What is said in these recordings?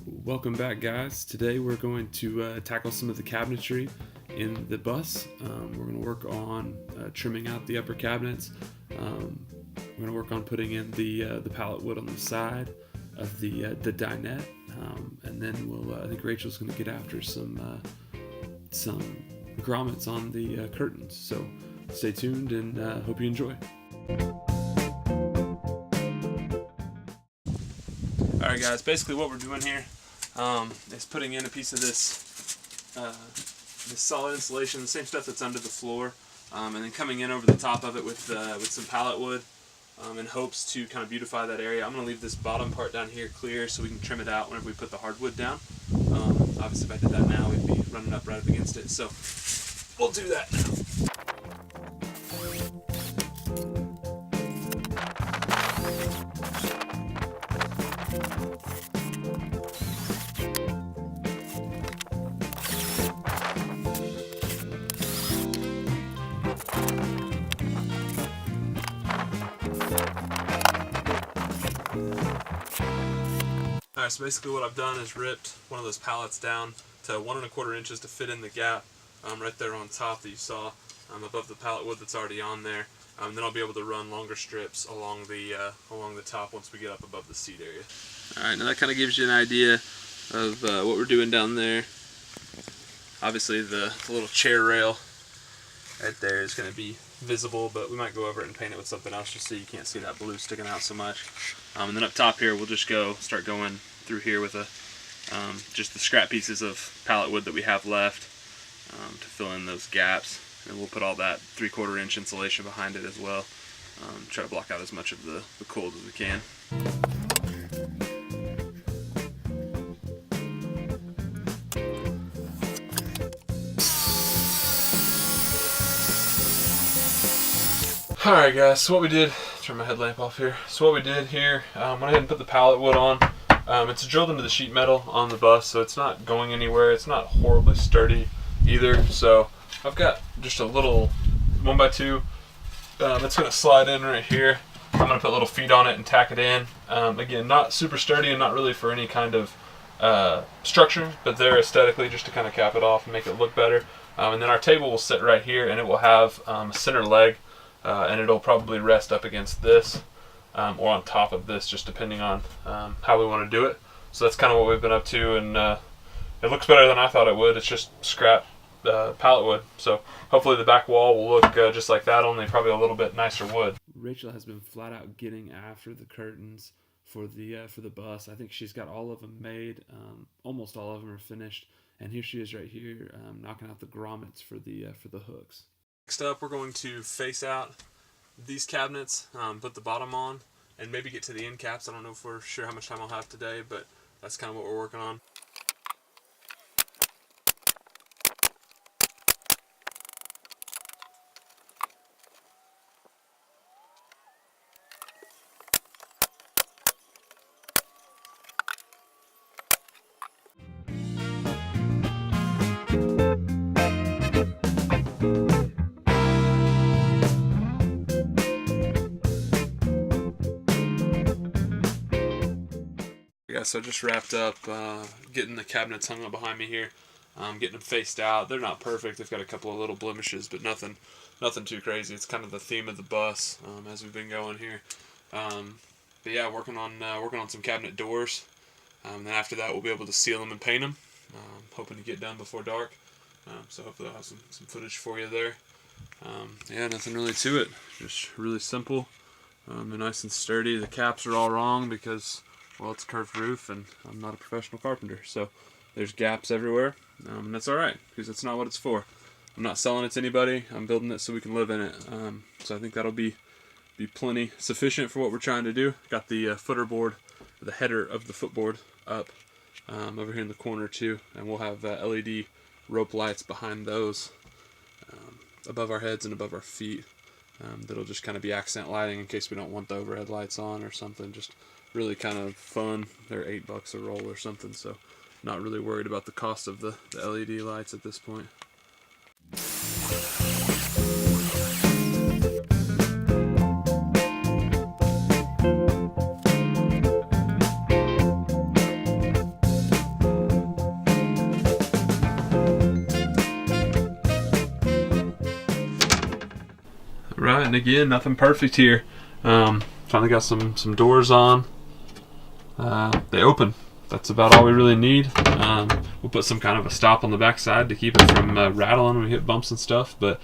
Welcome back, guys. Today we're going to tackle some of the cabinetry in the bus. We're going to work on trimming out the upper cabinets. We're going to work on putting in the pallet wood on the side of the dinette, and then I think Rachel's going to get after some grommets on the curtains. So stay tuned and hope you enjoy. Alright guys, basically what we're doing here is putting in a piece of this solid insulation, the same stuff that's under the floor, and then coming in over the top of it with some pallet wood in hopes to kind of beautify that area. I'm going to leave this bottom part down here clear so we can trim it out whenever we put the hardwood down. Obviously if I did that now we'd be running up right up against it, so we'll do that now. Alright, so basically what I've done is ripped one of those pallets down to 1 1/4 inches to fit in the gap right there on top that you saw above the pallet wood that's already on there. Then I'll be able to run longer strips along the top once we get up above the seat area. Alright, now that kind of gives you an idea of what we're doing down there. Obviously the little chair rail right there is going to be visible, but we might go over it and paint it with something else just so you can't see that blue sticking out so much. And then up top here we'll just start going through here with just the scrap pieces of pallet wood that we have left to fill in those gaps, and we'll put all that 3/4 inch insulation behind it as well. Try to block out as much of the cold as we can. Alright guys, so what we did, turn my headlamp off here. So what we did here, went ahead and put the pallet wood on. It's drilled into the sheet metal on the bus, so it's not going anywhere. It's not horribly sturdy either. So I've got just a little 1x2 that's going to slide in right here. I'm going to put little feet on it and tack it in. Again, not super sturdy and not really for any kind of structure, but they're aesthetically just to kind of cap it off and make it look better. And then our table will sit right here, and it will have a center leg. And it'll probably rest up against this or on top of this, just depending on how we want to do it. So that's kind of what we've been up to, and it looks better than I thought it would. It's just scrap pallet wood, so hopefully the back wall will look just like that, only probably a little bit nicer wood. Rachel has been flat out getting after the curtains for the bus. I think she's got all of them made. Almost all of them are finished, and here she is right here knocking out the grommets for the hooks. Next up, we're going to face out these cabinets, put the bottom on, and maybe get to the end caps. I don't know if we're sure how much time I'll have today, but that's kind of what we're working on. Yeah, so I just wrapped up getting the cabinets hung up behind me here, getting them faced out. They're not perfect. They've got a couple of little blemishes, but nothing too crazy. It's kind of the theme of the bus as we've been going here. But yeah, working on some cabinet doors. Then after that, we'll be able to seal them and paint them. Hoping to get done before dark. So hopefully I'll have some footage for you there. Yeah, nothing really to it. Just really simple. They're nice and sturdy. The caps are all wrong because, well, it's a curved roof and I'm not a professional carpenter, so there's gaps everywhere, and that's alright because that's not what it's for. I'm not selling it to anybody. I'm building it so we can live in it, so I think that'll be plenty sufficient for what we're trying to do. Got the footer board, the header of the footboard up over here in the corner too, and we'll have LED rope lights behind those above our heads and above our feet. That'll just kind of be accent lighting in case we don't want the overhead lights on or something. Just really kind of fun. They're $8 a roll or something, so not really worried about the cost of the LED lights at this point. Alright, and again, nothing perfect here. Finally got some doors on. They open. That's about all we really need. We'll put some kind of a stop on the back side to keep it from rattling when we hit bumps and stuff, but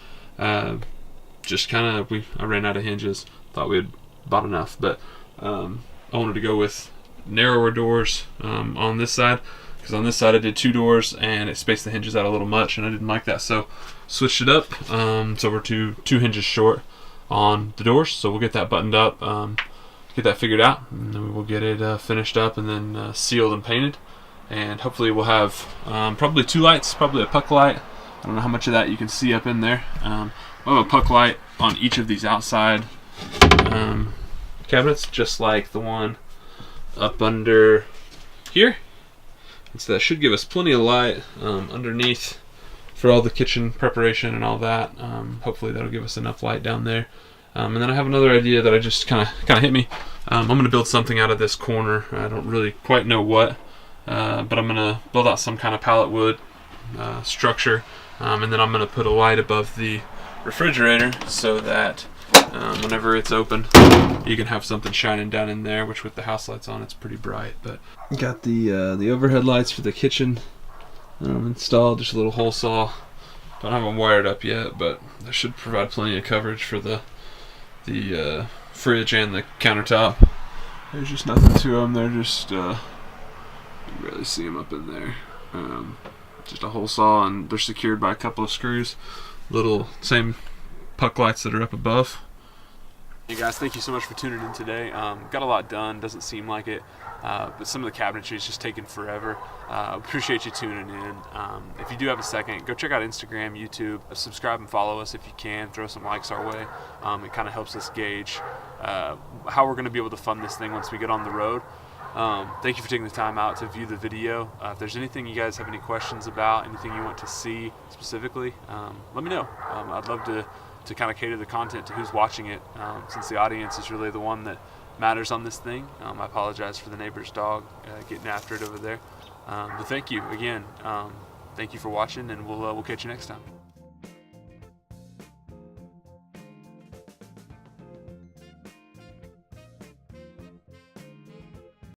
just kind of, I ran out of hinges. Thought we had bought enough, but I wanted to go with narrower doors on this side, because on this side I did 2 doors and it spaced the hinges out a little much and I didn't like that, so switched it up. So we're two hinges short on the doors, so we'll get that buttoned up, get that figured out, and then we'll get it finished up and then sealed and painted, and hopefully we'll have probably 2 lights, probably a puck light. I don't know how much of that you can see up in there. We'll have a puck light on each of these outside cabinets, just like the one up under here, and so that should give us plenty of light underneath for all the kitchen preparation and all that. Hopefully that'll give us enough light down there. And then I have another idea that I just kind of hit me. I'm going to build something out of this corner. I don't really quite know what, but I'm going to build out some kind of pallet wood structure, and then I'm going to put a light above the refrigerator so that whenever it's open, you can have something shining down in there, which with the house lights on, it's pretty bright. But got the overhead lights for the kitchen installed, just a little hole saw. Don't have them wired up yet, but that should provide plenty of coverage for the fridge and the countertop. There's just nothing to them. They're just, you barely see them up in there. Just a hole saw, and they're secured by a couple of screws. Little same puck lights that are up above. Hey guys, thank you so much for tuning in today. Got a lot done, doesn't seem like it, but some of the cabinetry is just taking forever. Appreciate you tuning in. If you do have a second, go check out Instagram, YouTube, subscribe and follow us if you can, throw some likes our way. It kind of helps us gauge how we're going to be able to fund this thing once we get on the road. Thank you for taking the time out to view the video. If there's anything you guys have any questions about, anything you want to see specifically, let me know. I'd love to kind of cater the content to who's watching it, since the audience is really the one that matters on this thing. I apologize for the neighbor's dog getting after it over there. But thank you again. Thank you for watching, and we'll catch you next time.